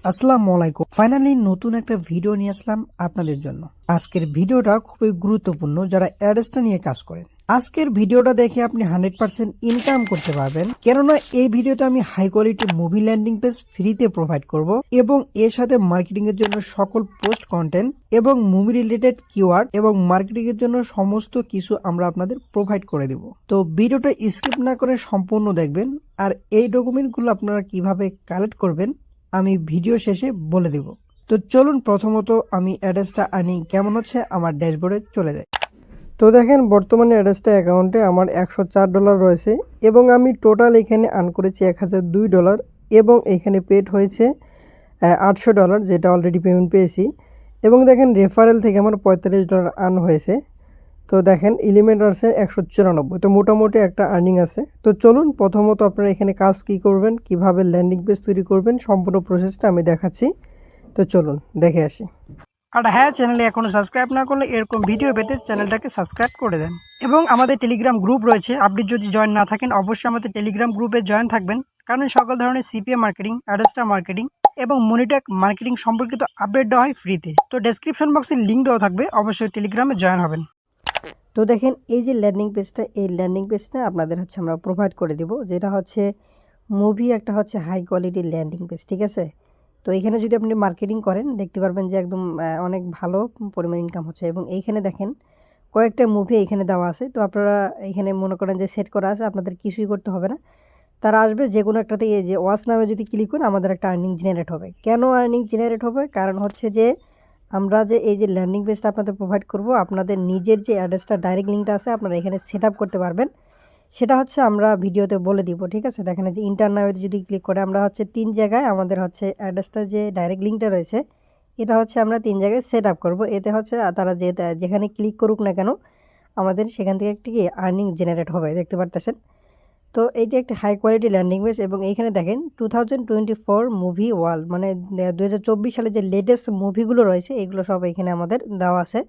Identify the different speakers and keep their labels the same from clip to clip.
Speaker 1: আসসালামু আলাইকুম। ফাইনালি নতুন একটা ভিডিও নিয়ে আসলাম আপনাদের জন্য। আজকের ভিডিওটা খুবই গুরুত্বপূর্ণ যারা অ্যাডসটা নিয়ে কাজ করেন। আজকের ভিডিওটা দেখে আপনি 100% ইনকাম করতে পারবেন, কেননা এই ভিডিওতে আমি high quality movie landing page ফ্রিতে প্রোভাইড করব এবং এর সাথে মার্কেটিং এর জন্য সকল পোস্ট কন্টেন্ট এবং মুভি রিলেটেড কিওয়ার্ড এবং মার্কেটিং এর জন্য সমস্ত কিছু আমরা আপনাদের প্রোভাইড করে দেব। তো ভিডিওটা স্কিপ না করে সম্পূর্ণ দেখবেন, আর এই ডকুমেন্টগুলো আপনারা কিভাবে কালেক্ট করবেন আমি ভিডিও শেষে বলে দেব। তো চলুন প্রথমত আমি অ্যাডসটা আর্নিং কেমন হচ্ছে আমার ড্যাশবোর্ডে চলে যাই। তো দেখেন বর্তমানে অ্যাডসটা অ্যাকাউন্টে আমার $104 রয়েছে এবং আমি টোটাল এখানে আর্ন করেছি $1002 এবং এখানে পেড হয়েছে $800, যেটা অলরেডি পেমেন্ট পেয়েছি। এবং দেখেন রেফারেল থেকে আমার $45 আর্ন হয়েছে। তো দেখেন এলিমেন্ট আছে 194, তো মোটামুটি একটা আর্নিং আছে। তো চলুন প্রথমত আপনারা এখানে কাজ কি করবেন, কিভাবে ল্যান্ডিং পেজ তৈরি করবেন, সম্পূর্ণ প্রসেসটা আমি দেখাচ্ছি। তো চলুন দেখে আসি। আর হ্যাঁ, চ্যানেলে এখনো সাবস্ক্রাইব না করলে এরকম ভিডিও পেতে চ্যানেলটাকে সাবস্ক্রাইব করে দেন। এবং আমাদের টেলিগ্রাম গ্রুপ রয়েছে, আপনি যদি জয়েন না থাকেন অবশ্যই আমাদের টেলিগ্রাম গ্রুপে জয়েন থাকবেন, কারণ সকল ধরনের সিপিএ মার্কেটিং, অ্যাডস্টার মার্কেটিং এবং মনিটক মার্কেটিং সম্পর্কিত আপডেট দেওয়া হয় ফ্রিতে। তো ডেসক্রিপশন বক্সে লিঙ্ক দেওয়া থাকবে, অবশ্যই টেলিগ্রামে জয়েন হবেন। তো দেখেন এই যে ল্যান্ডিং পেজটা, এই ল্যান্ডিং পেজটা আপনাদের হচ্ছে আমরা প্রোভাইড করে দেব, যেটা হচ্ছে মুভি একটা হচ্ছে হাই কোয়ালিটির ল্যান্ডিং পেজ, ঠিক আছে। তো এখানে যদি আপনি মার্কেটিং করেন দেখতে পারবেন যে একদম অনেক ভালো পরিমাণ ইনকাম হচ্ছে। এবং এইখানে দেখেন কয়েকটা মুভি এখানে দেওয়া আছে। তো আপনারা এখানে মনে করেন যে সেট করা আছে, আপনাদের কিছুই করতে হবে না। তারা আসবে যে কোনো একটাতে, এই যে ওয়াচ নামে যদি ক্লিক করেন আমাদের একটা আর্নিং জেনারেট হবে। কেন আর্নিং জেনারেট হবে? কারণ হচ্ছে যে আমরা যে এই যে ল্যান্ডিং পেজটা আপনাদের প্রোভাইড করব, আপনাদের নিজের যে অ্যাড্রেসটা ডাইরেক্ট লিঙ্কটা আছে আপনারা এখানে সেট আপ করতে পারবেন। সেটা হচ্ছে আমরা ভিডিওতে বলে দিব, ঠিক আছে। দেখেন যে ইন্টারনেটে যদি ক্লিক করে আমরা হচ্ছে 3 জায়গায় আমাদের হচ্ছে অ্যাড্রেসটা যে ডাইরেক্ট লিঙ্কটা রয়েছে এটা হচ্ছে আমরা 3 জায়গায় সেট আপ করবো। এতে হচ্ছে তারা যেখানে ক্লিক করুক না কেন আমাদের সেখান থেকে একটি আর্নিং জেনারেট হবে, দেখতে পারতেছেন। তো এইটা একটা হাই কোয়ালিটি ল্যান্ডিং পেজ। এবং এইখানে দেখেন 2024 মুভি ওয়ার্ল্ড, মানে 2024 সালে যে লেটেস্ট মুভিগুলো রয়েছে এগুলো সব এখানে আমাদের দেওয়া আছে,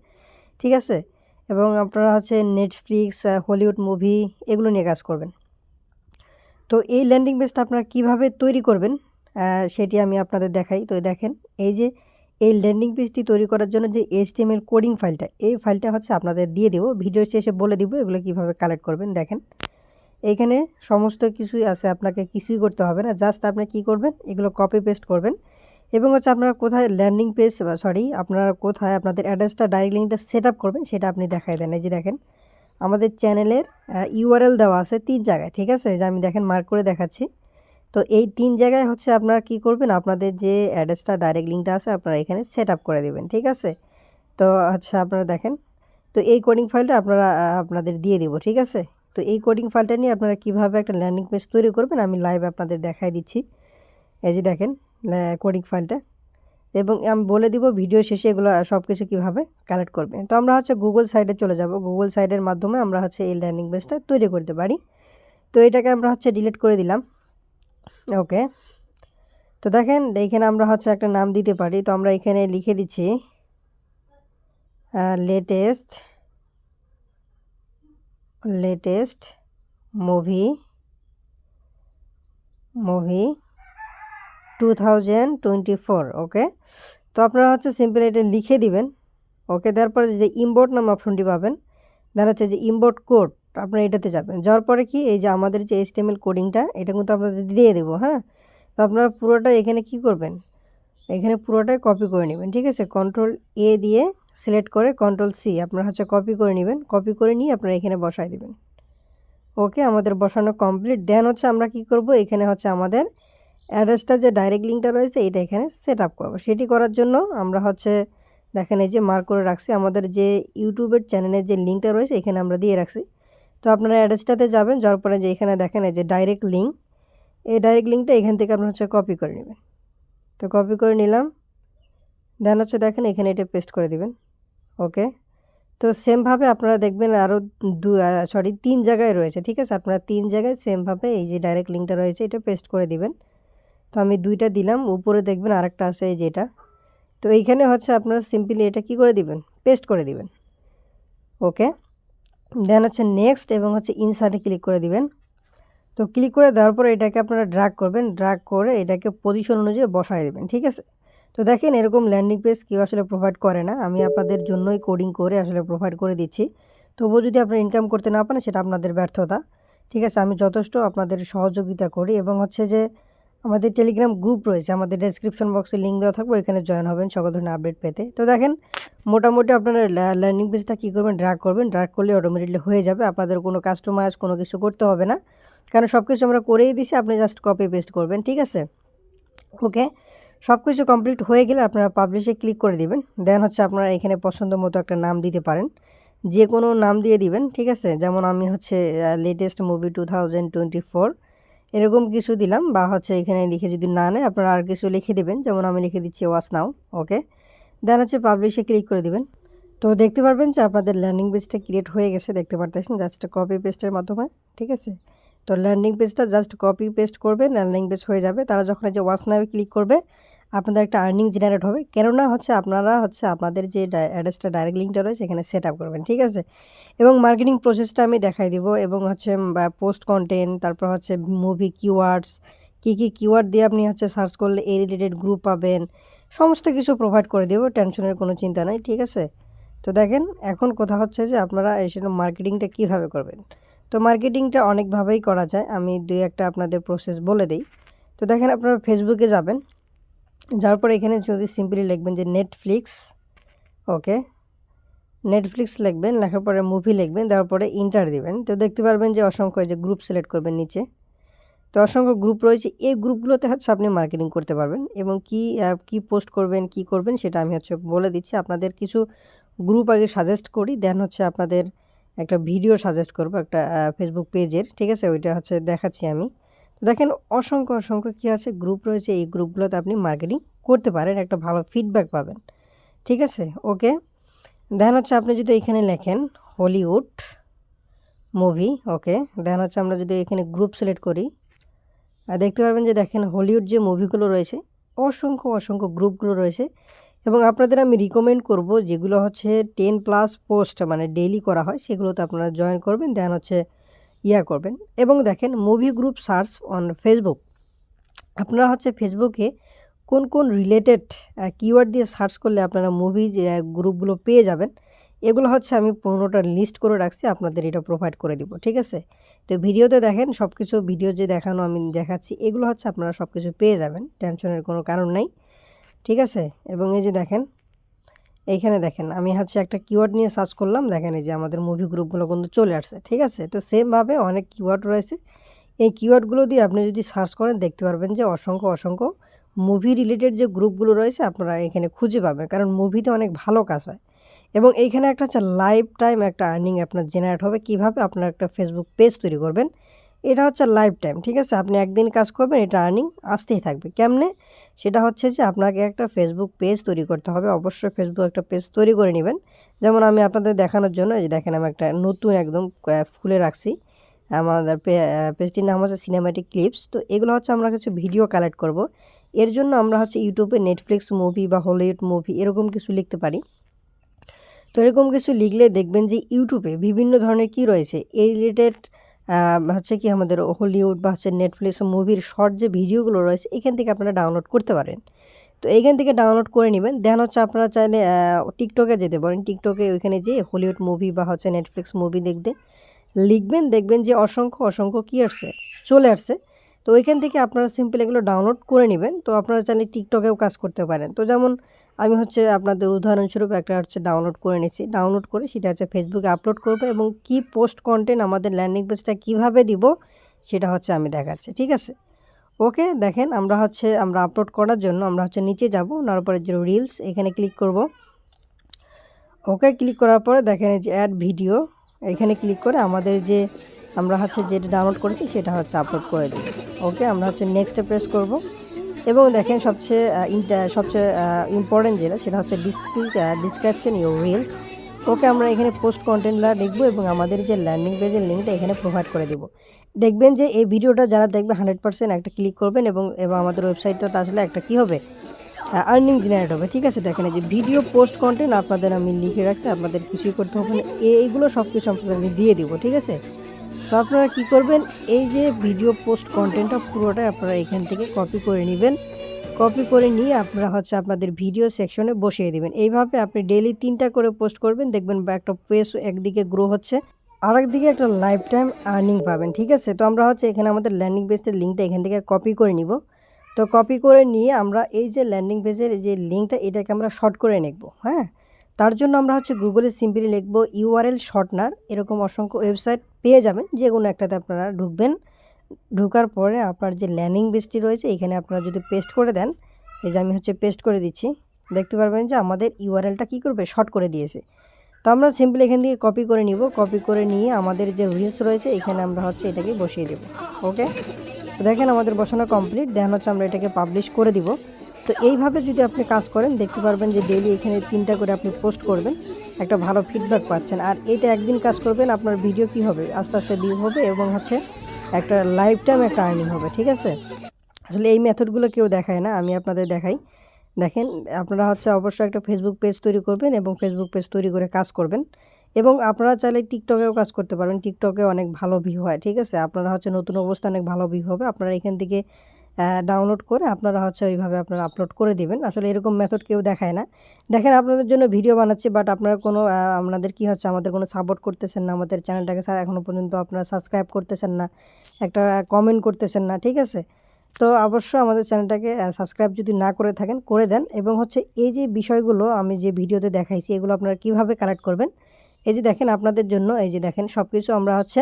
Speaker 1: ঠিক আছে। এবং আপনারা হচ্ছে নেটফ্লিক্স, হলিউড মুভি এগুলো নিয়ে কাজ করবেন। তো এই ল্যান্ডিং পেজটা আপনারা কীভাবে তৈরি করবেন সেটি আমি আপনাদের দেখাই। তো দেখেন এই যে এই ল্যান্ডিং পেজটি তৈরি করার জন্য যে HTML কোডিং ফাইলটা, এই ফাইলটা হচ্ছে আপনাদের দিয়ে দেবো, ভিডিও শেষে বলে দিব এগুলো কীভাবে কালেক্ট করবেন। দেখেন এইখানে সমস্ত কিছুই আছে, আপনাকে কিছুই করতে হবে না, জাস্ট আপনি কি করবেন এগুলো কপি পেস্ট করবেন। এবং হচ্ছে আপনারা কোথায় ল্যান্ডিং পেজ আপনারা কোথায় আপনাদের অ্যাড্রেসটা ডাইরেক্ট লিঙ্কটা সেট আপ করবেন সেটা আপনি দেখাই দেন। এই যে দেখেন আমাদের চ্যানেলের URL দেওয়া আছে 3 জায়গায়, ঠিক আছে, যে আমি দেখেন মার্ক করে দেখাচ্ছি। তো এই 3 জায়গায় হচ্ছে আপনারা কি করবেন, আপনাদের যে অ্যাড্রেসটা ডাইরেক্ট লিঙ্কটা আছে আপনারা এখানে সেট আপ করে দেবেন, ঠিক আছে। তো আচ্ছা আপনারা দেখেন, তো এই কোডিং ফাইলটা আপনারা আপনাদের দিয়ে দেবো, ঠিক আছে। তো এই কোডিং ফাইলটা নিয়ে আপনারা কীভাবে একটা ল্যান্ডিং পেজ তৈরি করবেন আমি লাইভ আপনাদের দেখাই দিচ্ছি। এই যে দেখেন কোডিং ফাইলটা, এবং আমি বলে দিব ভিডিও শেষে এগুলো সব কিছু কীভাবে কালেক্ট করবেন। তো আমরা হচ্ছে গুগল সাইটে চলে যাব, গুগল সাইটের মাধ্যমে আমরা হচ্ছে এই ল্যান্ডিং পেজটা তৈরি করতে পারি। তো এটাকে আমরা হচ্ছে ডিলিট করে দিলাম, ওকে। তো দেখেন এইখানে আমরা হচ্ছে একটা নাম দিতে পারি। তো আমরা এখানে লিখে দিচ্ছি লেটেস্ট মুভি 2024, ওকে। তো আপনারা হচ্ছে সিম্পল এটা লিখে দিবেন, ওকে। দেওয়ার পরে যে ইম্পোর্ট নাম অপশনটি পাবেন, দেন হচ্ছে যে ইম্পোর্ট কোড, আপনারা এটাতে যাবেন। যাওয়ার পরে কি এই যে আমাদের যে HTML কোডিংটা এটা কিন্তু আপনাদের দিয়ে দেবো, হ্যাঁ। তো আপনারা পুরোটা এখানে কি করবেন, এখানে পুরোটাই কপি করে নেবেন, ঠিক আছে। Ctrl+A দিয়ে সিলেক্ট করে Ctrl+C আপনারা হচ্ছে কপি করে নেবেন। কপি করে নিয়ে আপনারা এখানে বসাই দেবেন, ওকে। আমাদের বসানো কমপ্লিট। দেন হচ্ছে আমরা কি করব, এখানে হচ্ছে আমাদের অ্যাড্রেসটা যে ডাইরেক্ট লিঙ্কটা রয়েছে এটা এখানে সেট আপ করবো। সেটি করার জন্য আমরা হচ্ছে দেখেন এই যে মার্ক করে রাখছি, আমাদের যে ইউটিউবের চ্যানেলের যে লিঙ্কটা রয়েছে এখানে আমরা দিয়ে রাখছি। তো আপনারা অ্যাড্রেসটাতে যাবেন, যাওয়ার পরে যে এখানে দেখেন এই যে ডাইরেক্ট লিঙ্ক, এই ডাইরেক্ট লিঙ্কটা এখান থেকে আপনারা হচ্ছে কপি করে নেবেন। তো কপি করে নিলাম, দেন হচ্ছে দেখেন এখানে এটা পেস্ট করে দিবেন, ওকে। তো সেমভাবে আপনারা দেখবেন আরও 3 জায়গায় রয়েছে, ঠিক আছে। আপনারা 3 জায়গায় সেমভাবে এই যে ডাইরেক্ট লিঙ্কটা রয়েছে এটা পেস্ট করে দিবেন। তো আমি 2টা দিলাম, উপরে দেখবেন আরেকটা আছে এই যেটা। তো এইখানে হচ্ছে আপনারা সিম্পলি এটা কি করে দিবেন, পেস্ট করে দিবেন, ওকে। দেন হচ্ছে নেক্সট এবং হচ্ছে ইনসার্টে ক্লিক করে দিবেন। তো ক্লিক করে দেওয়ার পরে এটাকে আপনারা ড্র্যাগ করবেন, ড্র্যাগ করে এটাকে পজিশন অনুযায়ী বসায় দেবেন, ঠিক আছে। তো দেখেন এরকম ল্যান্ডিং পেজ কেউ আসলে প্রোভাইড করে না, আমি আপনাদের জন্যই কোডিং করে আসলে প্রোভাইড করে দিচ্ছি। তবুও যদি আপনারা ইনকাম করতে না পারেন সেটা আপনাদের ব্যর্থতা, ঠিক আছে। আমি যথেষ্ট আপনাদের সহযোগিতা করি এবং হচ্ছে যে আমাদের টেলিগ্রাম গ্রুপ রয়েছে, আমাদের ডেসক্রিপশন বক্সে লিঙ্ক দেওয়া থাকবে, এখানে জয়েন হবেন সকল ধরনের আপডেট পেতে। তো দেখেন মোটামুটি আপনারা ল্যান্ডিং পেজটা কী করবেন, ড্র্যাগ করবেন, ড্র্যাগ করলে অটোমেটিকলি হয়ে যাবে, আপনাদের কোনো কাস্টমাইজ কোনো কিছু করতে হবে না, কারণ সব কিছু আমরা করেই দিছি, আপনি জাস্ট কপি পেস্ট করবেন, ঠিক আছে। ওকে, সব কিছু কমপ্লিট হয়ে গেলে আপনারা পাবলিশে ক্লিক করে দিবেন। দেন হচ্ছে আপনারা এখানে পছন্দ মতো একটা নাম দিতে পারেন, যে কোনো নাম দিয়ে দিবেন, ঠিক আছে। যেমন আমি হচ্ছে লেটেস্ট মুভি 2024 এরকম কিছু দিলাম, বা হচ্ছে এখানে লিখে যদি না নেয় আপনারা আর কিছু লিখে দেবেন, যেমন আমি লিখে দিচ্ছি ওয়াচ নাও। ওকে, দেন হচ্ছে পাবলিশে ক্লিক করে দিবেন। তো দেখতে পারবেন যে আপনাদের ল্যান্ডিং পেজটা ক্রিয়েট হয়ে গেছে, দেখতে পারতেছেন জাস্ট কপি পেস্টের মাধ্যমে, ঠিক আছে। তো ল্যান্ডিং পেজটা জাস্ট কপি পেস্ট করবেন, ল্যান্ডিং পেজ হয়ে যাবে। তারা যখন এই যে ওয়াচ নাও ক্লিক করবে আপনাদের একটা আর্নিং জেনারেট হবে, কেননা হচ্ছে আপনারা হচ্ছে আপনাদের যে অ্যাড্রেসটা ডাইরেক্ট লিঙ্কটা রয়েছে এখানে সেট আপ করবেন, ঠিক আছে। এবং মার্কেটিং প্রসেসটা আমি দেখাই দিব, এবং হচ্ছে পোস্ট কন্টেন্ট, তারপর হচ্ছে মুভি কিওয়ার্ডস, কী কিওয়ার্ড দিয়ে আপনি হচ্ছে সার্চ করলে এই রিলেটেড গ্রুপ পাবেন, সমস্ত কিছু প্রোভাইড করে দেবো, টেনশনের কোনো চিন্তা নাই, ঠিক আছে। তো দেখেন এখন কথা হচ্ছে যে আপনারা এসে মার্কেটিংটা কীভাবে করবেন। তো মার্কেটিংটা অনেকভাবেই করা যায়, আমি দুই একটা আপনাদের প্রসেস বলে দিই। তো দেখেন আপনারা ফেসবুকে যাবেন, যাওয়ার পর এখানে যদি সিম্পলি লিখবেন যে নেটফ্লিক্স, ওকে, নেটফ্লিক্স লিখবেন, লেখার পরে মুভি লিখবেন, দেওয়ার পরে ইন্টার দিবেন। তো দেখতে পারবেন যে অসংখ্য যে গ্রুপ সিলেক্ট করবেন নিচে, তো অসংখ্য গ্রুপ রয়েছে, এই গ্রুপগুলোতে হচ্ছে আপনি মার্কেটিং করতে পারবেন, এবং কি পোস্ট করবেন কি করবেন সেটা আমি হচ্ছে বলে দিচ্ছি। আপনাদের কিছু গ্রুপ আগে সাজেস্ট করি, দেন হচ্ছে আপনাদের একটা ভিডিও সাজেস্ট করবো একটা ফেসবুক পেজের, ঠিক আছে, ওইটা হচ্ছে দেখাচ্ছি আমি। তো দেখেন অসংখ্য কী আছে গ্রুপ রয়েছে, এই গ্রুপগুলোতে আপনি মার্কেটিং করতে পারেন, একটা ভালো ফিডব্যাক পাবেন, ঠিক আছে। ওকে, দেন হচ্ছে আপনি যদি এখানে লেখেন হলিউড মুভি, ওকে, দেন হচ্ছে আমরা যদি এখানে গ্রুপ সিলেক্ট করি, দেখতে পারবেন যে দেখেন হলিউড যে মুভিগুলো রয়েছে অসংখ্য গ্রুপগুলো রয়েছে, এবং আপনাদের আমি রিকমেন্ড করব যেগুলো হচ্ছে 10+ পোস্ট মানে ডেইলি করা হয় সেগুলোতে আপনারা জয়েন করবেন, দেন হচ্ছে করবেন। এবং দেখেন movie group search on Facebook, আপনারা হচ্ছে ফেসবুকে কোন রিলেটেড কিওয়ার্ড দিয়ে সার্চ করলে আপনারা মুভি যে গ্রুপগুলো পেয়ে যাবেন, এগুলো হচ্ছে আমি 15টা লিস্ট করে রাখছি, আপনাদের এটা প্রোভাইড করে দিব, ঠিক আছে। তো ভিডিওতে দেখেন সব কিছু, ভিডিও যে দেখানো আমি দেখাচ্ছি এগুলো হচ্ছে আপনারা সব কিছু পেয়ে যাবেন, টেনশনের কোনো কারণ নেই, ঠিক আছে। এবং এই যে দেখেন এইখানে দেখেন আমি হচ্ছে একটা কিওয়ার্ড নিয়ে সার্চ করলাম, দেখেন এই যে আমাদের মুভি গ্রুপগুলো কিন্তু চলে আসছে, ঠিক আছে। তো সেমভাবে অনেক কিওয়ার্ড রয়েছে, এই কিওয়ার্ডগুলো দিয়ে আপনি যদি সার্চ করেন দেখতে পারবেন যে অসংখ্য মুভি রিলেটেড যে গ্রুপগুলো রয়েছে আপনারা এখানে খুঁজে পাবেন, কারণ মুভিতে অনেক ভালো কাজ হয়। এবং এইখানে একটা হচ্ছে লাইফ টাইম একটা আর্নিং আপনার জেনারেট হবে, কিভাবে আপনার একটা ফেসবুক পেজ তৈরি করবেন, এটা হচ্ছে লাইফ টাইম, ঠিক আছে। আপনি একদিন কাজ করবেন এটা আর্নিং আসতেই থাকবে। কেমনে, সেটা হচ্ছে যে আপনাকে একটা ফেসবুক পেজ তৈরি করতে হবে, অবশ্যই ফেসবুক একটা পেজ তৈরি করে নেবেন। যেমন আমি আপনাদের দেখানোর জন্য এই যে দেখেন আমি একটা নতুন একদম খুলে রাখছি, আমাদের পেজটির নাম হচ্ছে সিনেম্যাটিক ক্লিপস। তো এগুলো হচ্ছে আমরা কিছু ভিডিও কালেক্ট করব, এর জন্য আমরা হচ্ছে ইউটিউবে নেটফ্লিক্স মুভি বা হলিউড মুভি এরকম কিছু লিখতে পারি। তো এরকম কিছু লিখলে দেখবেন যে ইউটিউবে বিভিন্ন ধরনের কি রয়েছে এই রিলেটেড হচ্ছে কি আমাদের হলিউড বা হচ্ছে নেটফ্লিক্স মুভির শর্ট যে ভিডিওগুলো রয়েছে এখান থেকে আপনারা ডাউনলোড করতে পারেন। তো এইখান থেকে ডাউনলোড করে নেবেন, দেন হচ্ছে আপনারা চাইলে টিকটকে যেতে পারেন, টিকটকে ওইখানে যেয়ে হলিউড মুভি বা হচ্ছে নেটফ্লিক্স মুভি দেখতে লিখবেন, দেখবেন যে অসংখ্য কী আসছে, চলে আসছে। তো ওইখান থেকে আপনারা সিম্পল এগুলো ডাউনলোড করে নেবেন। তো আপনারা চাইলে টিকটকেও কাজ করতে পারেন। তো যেমন আমি হচ্ছে আপনাদের উদাহরণস্বরূপ একটা হচ্ছে ডাউনলোড করে নিচ্ছি, ডাউনলোড করে সেটা হচ্ছে ফেসবুকে আপলোড করবো, এবং কি পোস্ট কন্টেন্ট আমাদের ল্যান্ডিং পেজটা কীভাবে দিব সেটা হচ্ছে আমি দেখাচ্ছি, ঠিক আছে। ওকে, দেখেন আমরা আপলোড করার জন্য আমরা হচ্ছে নিচে যাব, তারপরে যে রিলস এখানে ক্লিক করব। ওকে, ক্লিক করার পরে দেখেন এই যে অ্যাড ভিডিও, এখানে ক্লিক করে আমাদের যে আমরা হচ্ছে যেটা ডাউনলোড করেছি সেটা হচ্ছে আপলোড করে দিই। ওকে, আমরা হচ্ছে নেক্সটে প্রেস করব, এবং দেখেন সবচেয়ে ইম্পর্টেন্ট যেটা সেটা হচ্ছে ডিসক্রিপশন ইউর রিলস। ওকে, আমরা এখানে পোস্ট কন্টেন্টটা লিখবো এবং আমাদের যে ল্যান্ডিং পেজের লিঙ্কটা এখানে প্রোভাইড করে দিব। দেখবেন যে এই ভিডিওটা যারা দেখবে 100% একটা ক্লিক করবেন, এবং আমাদের ওয়েবসাইটটা আসলে একটা কী হবে, আর্নিং জেনারেট হবে, ঠিক আছে। দেখেন এই যে ভিডিও পোস্ট কন্টেন্ট আপনাদের আমি লিখে রাখছি, আপনাদের কিছুই করতে হবে না, এইগুলো সব কিছু আপনাদের দিয়ে দিব, ঠিক আছে। তো আপনারা কি করবেন, এই যে ভিডিও পোস্ট কন্টেন্টটা পুরোটাই আপনারা এখান থেকে কপি করে নেবেন। কপি করে নিয়ে আপনারা হচ্ছে আপনাদের ভিডিও সেকশনে বসিয়ে দিবেন। এইভাবে আপনি ডেইলি 3টা করে পোস্ট করবেন, দেখবেন বা একটা পেজ একদিকে গ্রো হচ্ছে, আরেকদিকে একটা লাইফ টাইম আর্নিং পাবেন। ঠিক আছে, তো আমরা হচ্ছে এখানে আমাদের ল্যান্ডিং পেজের লিঙ্কটা এখান থেকে কপি করে নিব। তো কপি করে নিয়ে আমরা এই যে ল্যান্ডিং পেজের যে লিঙ্কটা এটাকে আমরা শর্ট করে নেব। হ্যাঁ, তার জন্য আমরা হচ্ছে গুগলে সিম্পলি লিখব ইউআরএল শর্টনার, এরকম অসংখ্য ওয়েবসাইট পেয়ে যাবেন, যে কোনো একটাতে আপনারা ঢুকবেন। ঢোকার পরে আপনার যে ল্যান্ডিং পেজটি রয়েছে এখানে আপনারা যদি পেস্ট করে দেন, এই যে আমি হচ্ছে পেস্ট করে দিচ্ছি, দেখতে পারবেন যে আমাদের ইউআরএলটা কী করবে, শর্ট করে দিয়েছে। তো আমরা সিম্পলি এখান থেকে কপি করে নিব। কপি করে নিয়ে আমাদের যে রিলস রয়েছে এখানে আমরা হচ্ছে এটাকে বসিয়ে দেব। ওকে, তো দেখেন আমাদের বসানো কমপ্লিট। দেন হচ্ছে আমরা এটাকে পাবলিশ করে দিব। তো এইভাবে যদি আপনি কাজ করেন দেখতে পারবেন যে ডেইলি এখানে 3টা করে আপনি পোস্ট করবেন, একটা ভালো ফিডব্যাক পাচ্ছেন। আর এটা একদিন কাজ করবেন, আপনার ভিডিও কি হবে, আস্তে আস্তে ভিউ হবে এবং হচ্ছে একটা লাইফ টাইম একটা আর্নিং হবে। ঠিক আছে, আসলে এই মেথডগুলো কেউ দেখায় না, আমি আপনাদের দেখাই। দেখেন, আপনারা হচ্ছে অবশ্যই একটা ফেসবুক পেজ তৈরি করবেন এবং ফেসবুক পেজ তৈরি করে কাজ করবেন। এবং আপনারা চাইলে টিকটকেও কাজ করতে পারবেন, টিকটকে অনেক ভালো ভিউ হয়। ঠিক আছে, আপনারা হচ্ছে নতুন অবস্থায় অনেক ভালো ভিউ হবে। আপনারা এখান থেকে ডাউনলোড করে আপনারা হচ্ছে ওইভাবে আপনারা আপলোড করে দিবেন। আসলে এরকম মেথড কেউ দেখায় না। দেখেন, আপনাদের জন্য ভিডিও বানাচ্ছি, বাট আপনারা কোনো আপনাদের কি হচ্ছে, আমাদের কোনো সাপোর্ট করতেছেন না, আমাদের চ্যানেলটাকে এখনও পর্যন্ত আপনারা সাবস্ক্রাইব করতেছেন না, একটা কমেন্ট করতেছেন না। ঠিক আছে, তো অবশ্যই আমাদের চ্যানেলটাকে সাবস্ক্রাইব যদি না করে থাকেন করে দেন। এবং হচ্ছে এই যে বিষয়গুলো আমি যে ভিডিওতে দেখাইছি এগুলো আপনারা কিভাবে কালেক্ট করবেন, এই যে দেখেন আপনাদের জন্য, এই যে দেখেন সব কিছু আমরা হচ্ছে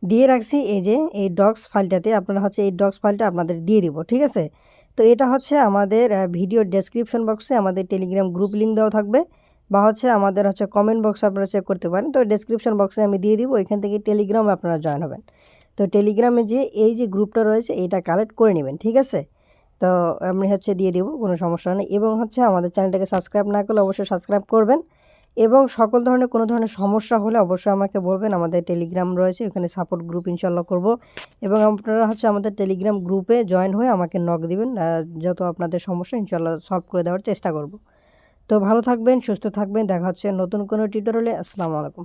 Speaker 1: দিয়ে রাখছি। এই যে এই ডক্স ফাইলটাতে আপনারা হচ্ছে এই ডক্স ফাইলটা আপনাদের দিয়ে দিব। ঠিক আছে, তো এটা হচ্ছে আমাদের ভিডিও ডেসক্রিপশন বক্সে আমাদের টেলিগ্রাম গ্রুপ লিঙ্ক দেওয়া থাকবে, বা হচ্ছে আমাদের হচ্ছে কমেন্ট বক্সে আপনারা চেক করতে পারেন। তো ডেসক্রিপশন বক্সে আমি দিয়ে দিব, এখান থেকে টেলিগ্রামে আপনারা জয়েন হবেন। তো টেলিগ্রামে যে এই যে গ্রুপটা রয়েছে এটা কালেক্ট করে নেবেন। ঠিক আছে, তো আমি হচ্ছে দিয়ে দেবো, কোনো সমস্যা নেই। এবং হচ্ছে আমাদের চ্যানেলটাকে সাবস্ক্রাইব না করলে অবশ্যই সাবস্ক্রাইব করবেন। এবং সকল ধরনের কোনো ধরনের সমস্যা হলে অবশ্যই আমাকে বলবেন, আমাদের টেলিগ্রাম রয়েছে, ওখানে সাপোর্ট গ্রুপ ইনশাল্লাহ করব। এবং আপনারা হচ্ছে আমাদের টেলিগ্রাম গ্রুপে জয়েন হয়ে আমাকে নক দিবেন, যত আপনাদের সমস্যা ইনশাল্লাহ সলভ করে দেওয়ার চেষ্টা করব। তো ভালো থাকবেন, সুস্থ থাকবেন, দেখা হচ্ছে নতুন কোনো টিউটোরিয়ালে। আসসালামু আলাইকুম।